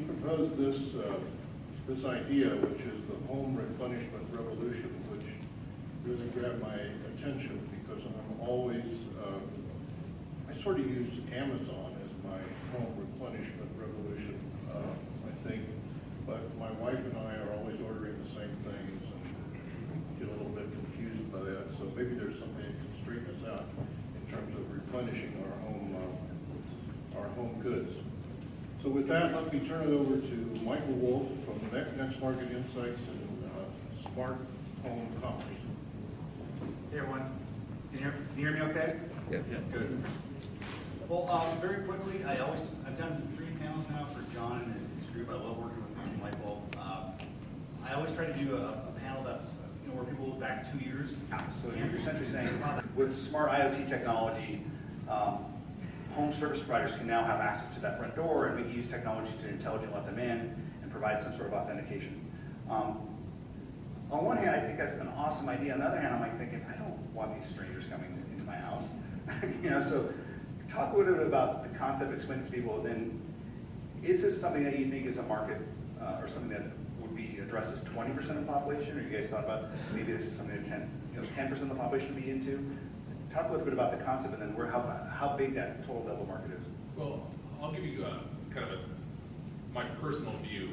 proposed this idea, which is the home replenishment revolution, which really grabbed my attention because I'm always, I sort of use Amazon as my home replenishment revolution, I think. But my wife and I are always ordering the same things and get a little bit confused by that. So maybe there's something that can straighten us out in terms of replenishing our home goods. So with that, let me turn it over to Michael Wolf from Next Market Insights and Smart Home Commerce. Hey everyone, can you hear me okay? Yeah. Good. Well, very quickly, I've done 3 panels now for John and his group. I love working with him and Michael. I always try to do a panel that's where people look back 2 years. So you're essentially saying with smart IoT technology, home service providers can now have access to that front door, and we can use technology to intelligently let them in and provide some sort of authentication. On one hand, I think that's an awesome idea. On the other hand, I'm like thinking, I don't want these strangers coming into my house. So talk a little bit about the concept, explain it to people. Then, is this something that you think is a market or something that would be addresses 20% of the population, or you guys thought about maybe this is something that 10% of the population would be into? Talk a little bit about the concept and then how big that total level market is. Well, I'll give you kind of my personal view.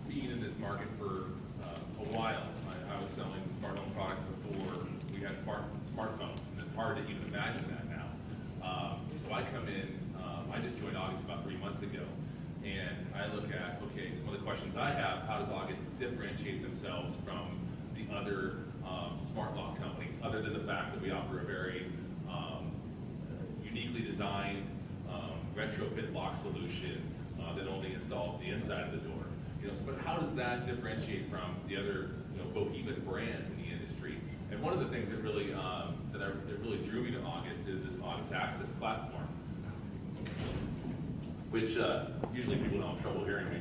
Being in this market for a while, I was selling smart home products before we had smartphones, and it's hard to even imagine that now. So I come in, I just joined August about 3 months ago, and I look at, okay, some of the questions I have, how does August differentiate themselves from the other smart lock companies, other than the fact that we offer a very uniquely designed retrofit lock solution that only installs the inside of the door. But how does that differentiate from the other behemoth brands in the industry? And one of the things that really that really drew me to August is this August Access platform, which usually people don't have trouble hearing me.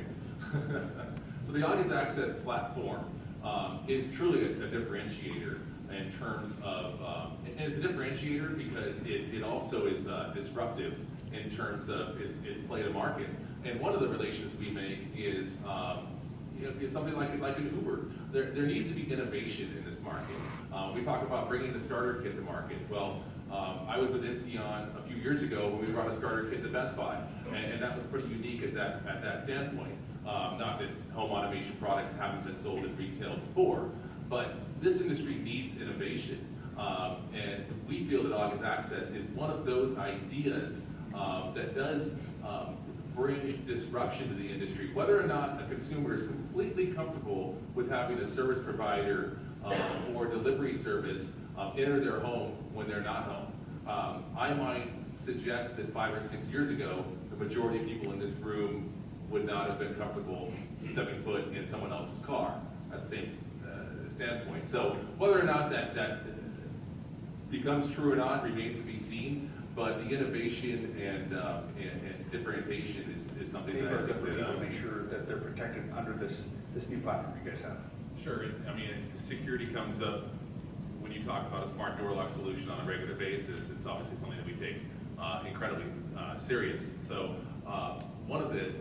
So the August Access platform is truly a differentiator in terms of, and it's a differentiator because it also is disruptive in terms of its play to market. And one of the relations we make is something like an Uber. There needs to be innovation in this market. We talk about bringing the starter kit to market. Well, I was with Insteon a few years ago when we brought a starter kit to Best Buy, and that was pretty unique at that standpoint. Not that home automation products haven't been sold in retail before, but this industry needs innovation. And we feel that August Access is one of those ideas that does bring disruption to the industry, whether or not a consumer is completely comfortable with having a service provider or delivery service enter their home when they're not home. I might suggest that 5 or 6 years ago, the majority of people in this room would not have been comfortable stepping foot in someone else's car at the same standpoint. So whether or not that becomes true or not remains to be seen, but the innovation and differentiation is something that I think to make sure that they're protected under this new platform you guys have. Sure. I mean, security comes up when you talk about a smart door lock solution on a regular basis. It's obviously something that we take incredibly serious. So one of the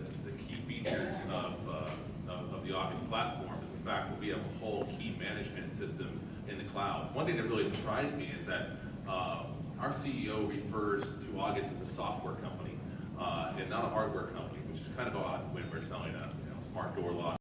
key features of the Office platform is the fact that we have a whole key management system in the cloud. One thing that really surprised me is that our CEO refers to August as a software company and not a hardware company, which is kind of odd when we're selling a smart door lock.